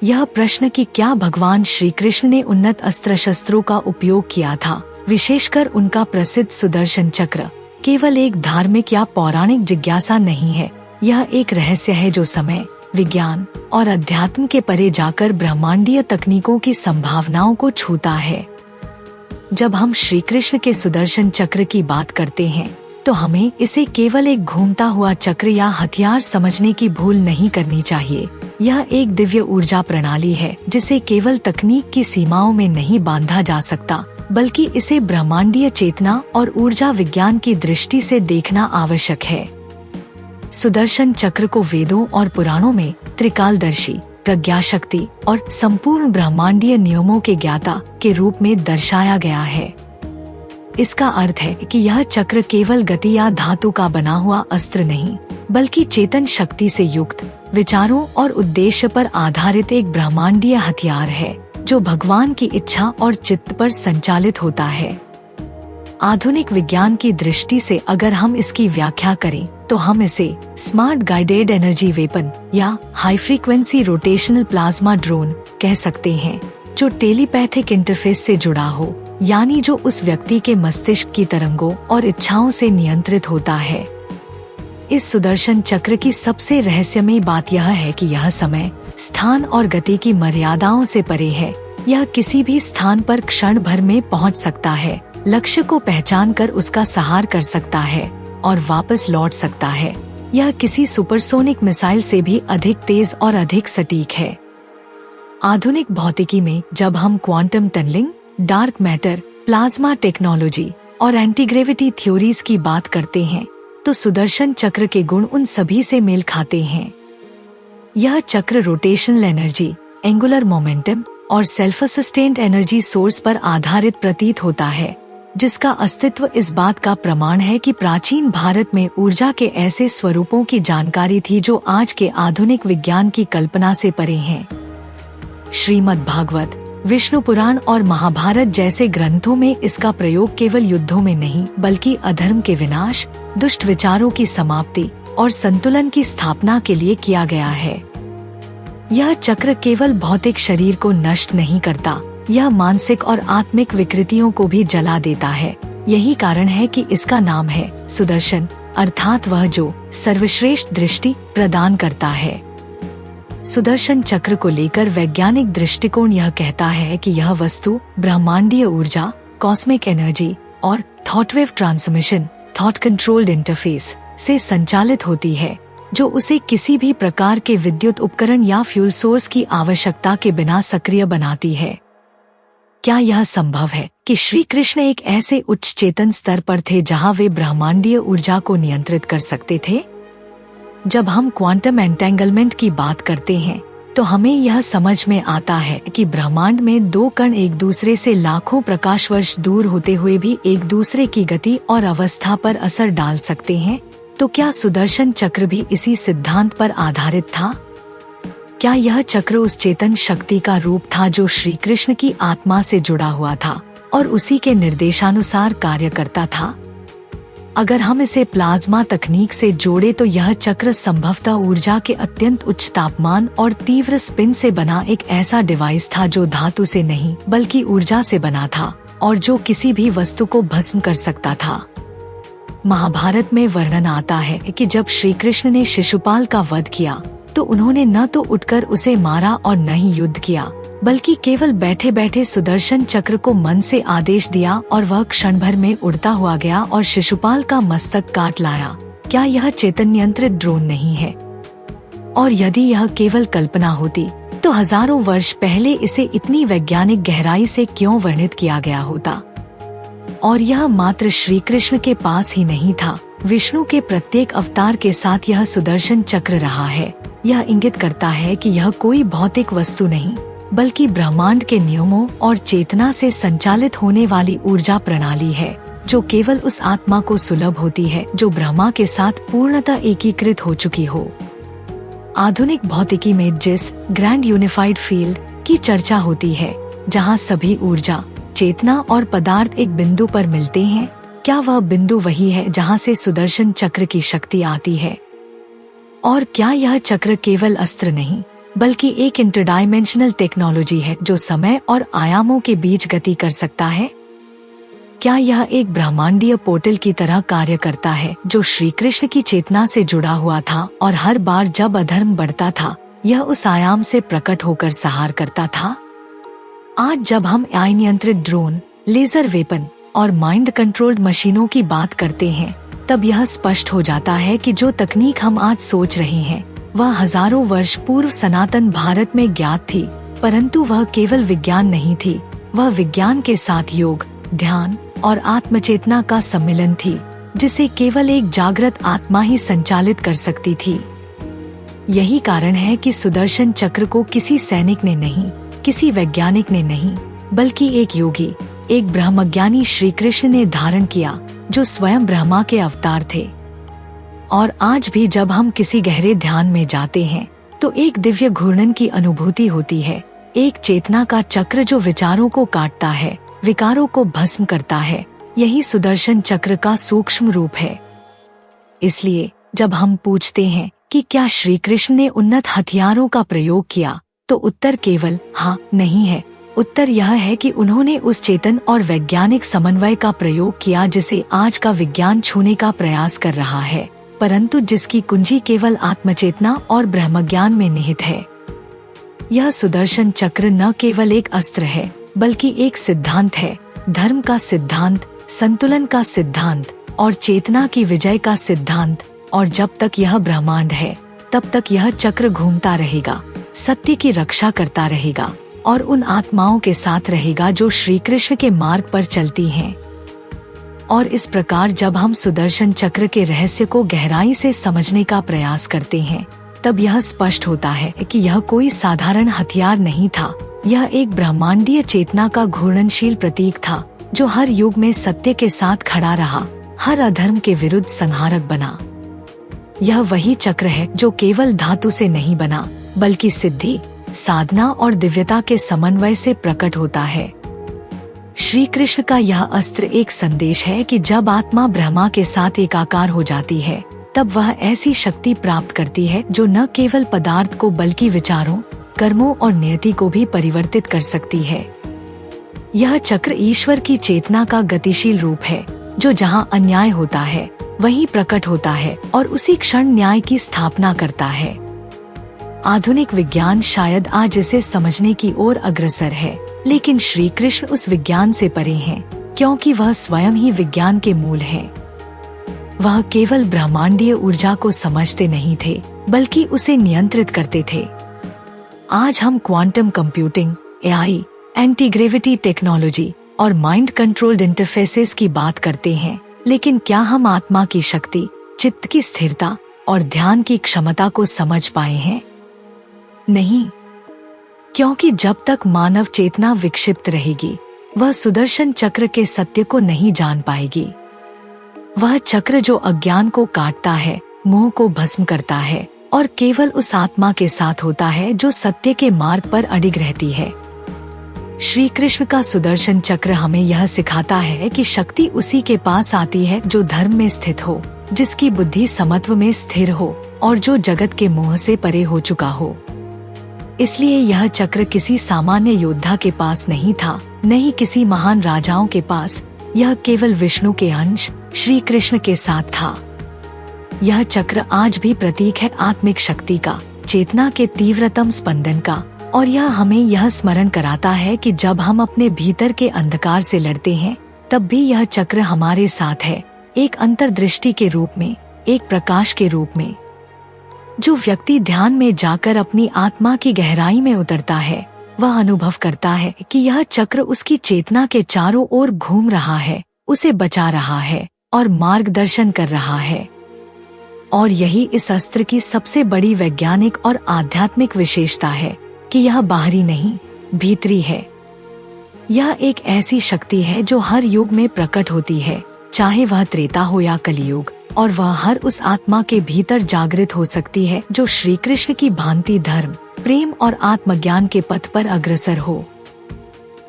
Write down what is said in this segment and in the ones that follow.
यह प्रश्न कि क्या भगवान श्री कृष्ण ने उन्नत अस्त्र शस्त्रों का उपयोग किया था, विशेषकर उनका प्रसिद्ध सुदर्शन चक्र, केवल एक धार्मिक या पौराणिक जिज्ञासा नहीं है। यह एक रहस्य है जो समय, विज्ञान और अध्यात्म के परे जाकर ब्रह्मांडीय तकनीकों की संभावनाओं को छूता है। जब हम श्री कृष्ण के सुदर्शन चक्र की बात करते हैं तो हमें इसे केवल एक घूमता हुआ चक्र या हथियार समझने की भूल नहीं करनी चाहिए। यह एक दिव्य ऊर्जा प्रणाली है जिसे केवल तकनीक की सीमाओं में नहीं बांधा जा सकता, बल्कि इसे ब्रह्मांडीय चेतना और ऊर्जा विज्ञान की दृष्टि से देखना आवश्यक है। सुदर्शन चक्र को वेदों और पुराणों में त्रिकालदर्शी, प्रज्ञा शक्ति और संपूर्ण ब्रह्मांडीय नियमों के ज्ञाता के रूप में दर्शाया गया है। इसका अर्थ है कि यह चक्र केवल गति या धातु का बना हुआ अस्त्र नहीं, बल्कि चेतन शक्ति से युक्त, विचारों और उद्देश्य पर आधारित एक ब्रह्मांडीय हथियार है जो भगवान की इच्छा और चित्त पर संचालित होता है। आधुनिक विज्ञान की दृष्टि से अगर हम इसकी व्याख्या करें तो हम इसे स्मार्ट गाइडेड एनर्जी वेपन या high frequency rotational plasma drone कह सकते हैं, जो टेलीपैथिक इंटरफेस से जुड़ा हो, यानी जो उस व्यक्ति के मस्तिष्क की तरंगों और इच्छाओं से नियंत्रित होता है। इस सुदर्शन चक्र की सबसे रहस्यमयी बात यह है कि यह समय, स्थान और गति की मर्यादाओं से परे है। यह किसी भी स्थान पर क्षण भर में पहुंच सकता है, लक्ष्य को पहचान कर उसका सहार कर सकता है और वापस लौट सकता है। यह किसी सुपरसोनिक मिसाइल से भी अधिक तेज और अधिक सटीक है। आधुनिक भौतिकी में जब हम quantum tunneling, dark matter, plasma technology और एंटीग्रेविटी थ्योरीज की बात करते हैं तो सुदर्शन चक्र के गुण उन सभी से मेल खाते हैं। यह चक्र रोटेशनल एनर्जी, एंगुलर मोमेंटम और सेल्फ सस्टेन्ड एनर्जी सोर्स पर आधारित प्रतीत होता है, जिसका अस्तित्व इस बात का प्रमाण है कि प्राचीन भारत में ऊर्जा के ऐसे स्वरूपों की जानकारी थी जो आज के आधुनिक विज्ञान की कल्पना से परे हैं। श्रीमद् भागवत, विष्णु पुराण और महाभारत जैसे ग्रंथों में इसका प्रयोग केवल युद्धों में नहीं, बल्कि अधर्म के विनाश, दुष्ट विचारों की समाप्ति और संतुलन की स्थापना के लिए किया गया है। यह चक्र केवल भौतिक शरीर को नष्ट नहीं करता, यह मानसिक और आत्मिक विकृतियों को भी जला देता है। यही कारण है कि इसका नाम है सुदर्शन, अर्थात वह जो सर्वश्रेष्ठ दृष्टि प्रदान करता है। सुदर्शन चक्र को लेकर वैज्ञानिक दृष्टिकोण यह कहता है कि यह वस्तु ब्रह्मांडीय ऊर्जा, कॉस्मिक एनर्जी और thought wave transmission, thought controlled interface से संचालित होती है, जो उसे किसी भी प्रकार के विद्युत उपकरण या फ्यूल सोर्स की आवश्यकता के बिना सक्रिय बनाती है। क्या यह संभव है कि श्री कृष्ण एक ऐसे उच्च चेतन स्तर पर थे जहां वे ब्रह्मांडीय ऊर्जा को नियंत्रित कर सकते थे? जब हम क्वांटम एंटेंगलमेंट की बात करते हैं तो हमें यह समझ में आता है कि ब्रह्मांड में दो कण एक दूसरे से लाखों प्रकाश वर्ष दूर होते हुए भी एक दूसरे की गति और अवस्था पर असर डाल सकते हैं। तो क्या सुदर्शन चक्र भी इसी सिद्धांत पर आधारित था? क्या यह चक्र उस चेतन शक्ति का रूप था जो श्री कृष्ण की आत्मा से जुड़ा हुआ था और उसी के निर्देशानुसार कार्य करता था? अगर हम इसे प्लाज्मा तकनीक से जोड़े तो यह चक्र संभवतः ऊर्जा के अत्यंत उच्च तापमान और तीव्र स्पिन से बना एक ऐसा डिवाइस था जो धातु से नहीं बल्कि ऊर्जा से बना था और जो किसी भी वस्तु को भस्म कर सकता था। महाभारत में वर्णन आता है कि जब श्री कृष्ण ने शिशुपाल का वध किया तो उन्होंने न तो उठकर उसे मारा और न ही युद्ध किया, बल्कि केवल बैठे बैठे सुदर्शन चक्र को मन से आदेश दिया और वह क्षण भर में उड़ता हुआ गया और शिशुपाल का मस्तक काट लाया। क्या यह चेतन नियंत्रित ड्रोन नहीं है? और यदि यह केवल कल्पना होती तो हजारों वर्ष पहले इसे इतनी वैज्ञानिक गहराई से क्यों वर्णित किया गया होता? और यह मात्र श्री कृष्ण के पास ही नहीं था, विष्णु के प्रत्येक अवतार के साथ यह सुदर्शन चक्र रहा है। यह इंगित करता है कि यह कोई भौतिक वस्तु नहीं, बल्कि ब्रह्मांड के नियमों और चेतना से संचालित होने वाली ऊर्जा प्रणाली है, जो केवल उस आत्मा को सुलभ होती है जो ब्रह्मा के साथ पूर्णतः एकीकृत हो चुकी हो। आधुनिक भौतिकी में जिस ग्रैंड यूनिफाइड फील्ड की चर्चा होती है, जहां सभी ऊर्जा, चेतना और पदार्थ एक बिंदु पर मिलते हैं, क्या वह बिंदु वही है जहां से सुदर्शन चक्र की शक्ति आती है? और क्या यह चक्र केवल अस्त्र नहीं, बल्कि एक इंटरडायमेंशनल टेक्नोलॉजी है जो समय और आयामों के बीच गति कर सकता है। क्या यह एक ब्रह्मांडीय पोर्टल की तरह कार्य करता है जो श्री कृष्ण की चेतना से जुड़ा हुआ था और हर बार जब अधर्म बढ़ता था यह उस आयाम से प्रकट होकर संहार करता था? आज जब हम AI नियंत्रित ड्रोन, लेजर वेपन और माइंड कंट्रोल्ड मशीनों की बात करते हैं तब यह स्पष्ट हो जाता है कि जो तकनीक हम आज सोच रहे हैं वह हजारों वर्ष पूर्व सनातन भारत में ज्ञात थी, परंतु वह केवल विज्ञान नहीं थी, वह विज्ञान के साथ योग, ध्यान और आत्मचेतना का सम्मिलन थी जिसे केवल एक जागृत आत्मा ही संचालित कर सकती थी। यही कारण है कि सुदर्शन चक्र को किसी सैनिक ने नहीं, किसी वैज्ञानिक ने नहीं, बल्कि एक योगी, एक ब्रह्मज्ञानी श्री कृष्ण ने धारण किया जो स्वयं ब्रह्मा के अवतार थे। और आज भी जब हम किसी गहरे ध्यान में जाते हैं तो एक दिव्य घूर्णन की अनुभूति होती है, एक चेतना का चक्र जो विचारों को काटता है, विकारों को भस्म करता है। यही सुदर्शन चक्र का सूक्ष्म रूप है। इसलिए जब हम पूछते हैं कि क्या श्री कृष्ण ने उन्नत हथियारों का प्रयोग किया, तो उत्तर केवल हाँ नहीं है। उत्तर यह है कि उन्होंने उस चेतन और वैज्ञानिक समन्वय का प्रयोग किया जिसे आज का विज्ञान छूने का प्रयास कर रहा है, परंतु जिसकी कुंजी केवल आत्मचेतना और ब्रह्मज्ञान में निहित है। यह सुदर्शन चक्र न केवल एक अस्त्र है बल्कि एक सिद्धांत है, धर्म का सिद्धांत, संतुलन का सिद्धांत और चेतना की विजय का सिद्धांत। और जब तक यह ब्रह्मांड है तब तक यह चक्र घूमता रहेगा, सत्य की रक्षा करता रहेगा और उन आत्माओं के साथ रहेगा जो श्री कृष्ण के मार्ग पर चलती हैं। और इस प्रकार जब हम सुदर्शन चक्र के रहस्य को गहराई से समझने का प्रयास करते हैं तब यह स्पष्ट होता है कि यह कोई साधारण हथियार नहीं था, यह एक ब्रह्मांडीय चेतना का घूर्णनशील प्रतीक था जो हर युग में सत्य के साथ खड़ा रहा, हर अधर्म के विरुद्ध संहारक बना। यह वही चक्र है जो केवल धातु से नहीं बना बल्कि सिद्धि, साधना और दिव्यता के समन्वय से प्रकट होता है। श्री कृष्ण का यह अस्त्र एक संदेश है कि जब आत्मा ब्रह्मा के साथ एकाकार हो जाती है तब वह ऐसी शक्ति प्राप्त करती है जो न केवल पदार्थ को बल्कि विचारों, कर्मों और नियति को भी परिवर्तित कर सकती है। यह चक्र ईश्वर की चेतना का गतिशील रूप है जो जहाँ अन्याय होता है वहीं प्रकट होता है और उसी क्षण न्याय की स्थापना करता है। आधुनिक विज्ञान शायद आज इसे समझने की ओर अग्रसर है, लेकिन श्री कृष्ण उस विज्ञान से परे हैं क्योंकि वह स्वयं ही विज्ञान के मूल हैं। वह केवल ब्रह्मांडीय ऊर्जा को समझते नहीं थे बल्कि उसे नियंत्रित करते थे। आज हम quantum computing, AI, anti gravity technology और माइंड कंट्रोल्ड इंटरफेसेस की बात करते हैं, लेकिन क्या हम आत्मा की शक्ति, चित्त की स्थिरता और ध्यान की क्षमता को समझ पाए हैं? नहीं, क्योंकि जब तक मानव चेतना विक्षिप्त रहेगी वह सुदर्शन चक्र के सत्य को नहीं जान पाएगी। वह चक्र जो अज्ञान को काटता है, मोह को भस्म करता है और केवल उस आत्मा के साथ होता है जो सत्य के मार्ग पर अडिग रहती है। श्री कृष्ण का सुदर्शन चक्र हमें यह सिखाता है कि शक्ति उसी के पास आती है जो धर्म में स्थित हो, जिसकी बुद्धि समत्व में स्थिर हो और जो जगत के मोह से परे हो चुका हो। इसलिए यह चक्र किसी सामान्य योद्धा के पास नहीं था, न ही किसी महान राजाओं के पास। यह केवल विष्णु के अंश श्री कृष्ण के साथ था। यह चक्र आज भी प्रतीक है आत्मिक शक्ति का, चेतना के तीव्रतम स्पंदन का, और यह हमें यह स्मरण कराता है कि जब हम अपने भीतर के अंधकार से लड़ते हैं तब भी यह चक्र हमारे साथ है, एक अंतर्दृष्टि के रूप में, एक प्रकाश के रूप में। जो व्यक्ति ध्यान में जाकर अपनी आत्मा की गहराई में उतरता है वह अनुभव करता है कि यह चक्र उसकी चेतना के चारों ओर घूम रहा है, उसे बचा रहा है और मार्गदर्शन कर रहा है। और यही इस अस्त्र की सबसे बड़ी वैज्ञानिक और आध्यात्मिक विशेषता है कि यह बाहरी नहीं, भीतरी है। यह एक ऐसी शक्ति है जो हर युग में प्रकट होती है, चाहे वह त्रेता हो या कलियुग, और वह हर उस आत्मा के भीतर जागृत हो सकती है जो श्री कृष्ण की भांति धर्म, प्रेम और आत्मज्ञान के पथ पर अग्रसर हो।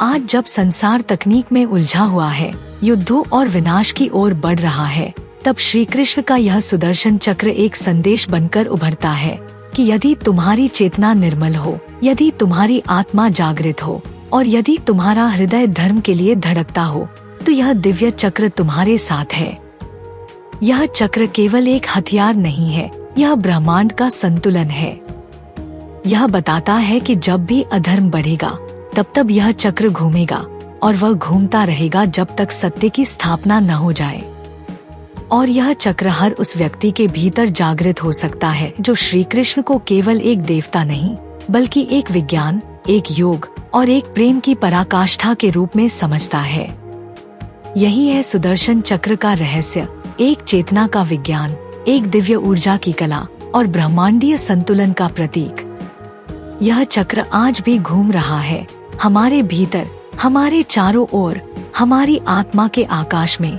आज जब संसार तकनीक में उलझा हुआ है, युद्धों और विनाश की ओर बढ़ रहा है, तब श्री कृष्ण का यह सुदर्शन चक्र एक संदेश बनकर उभरता है कि यदि तुम्हारी चेतना निर्मल हो, यदि तुम्हारी आत्मा जागृत हो और यदि तुम्हारा हृदय धर्म के लिए धड़कता हो, तो यह दिव्य चक्र तुम्हारे साथ है। यह चक्र केवल एक हथियार नहीं है, यह ब्रह्मांड का संतुलन है। यह बताता है कि जब भी अधर्म बढ़ेगा तब तब यह चक्र घूमेगा और वह घूमता रहेगा जब तक सत्य की स्थापना न हो जाए। और यह चक्र हर उस व्यक्ति के भीतर जागृत हो सकता है जो श्री कृष्ण को केवल एक देवता नहीं बल्कि एक विज्ञान, एक योग और एक प्रेम की पराकाष्ठा के रूप में समझता है। यही है सुदर्शन चक्र का रहस्य, एक चेतना का विज्ञान, एक दिव्य ऊर्जा की कला और ब्रह्मांडीय संतुलन का प्रतीक। यह चक्र आज भी घूम रहा है, हमारे भीतर, हमारे चारों ओर, हमारी आत्मा के आकाश में,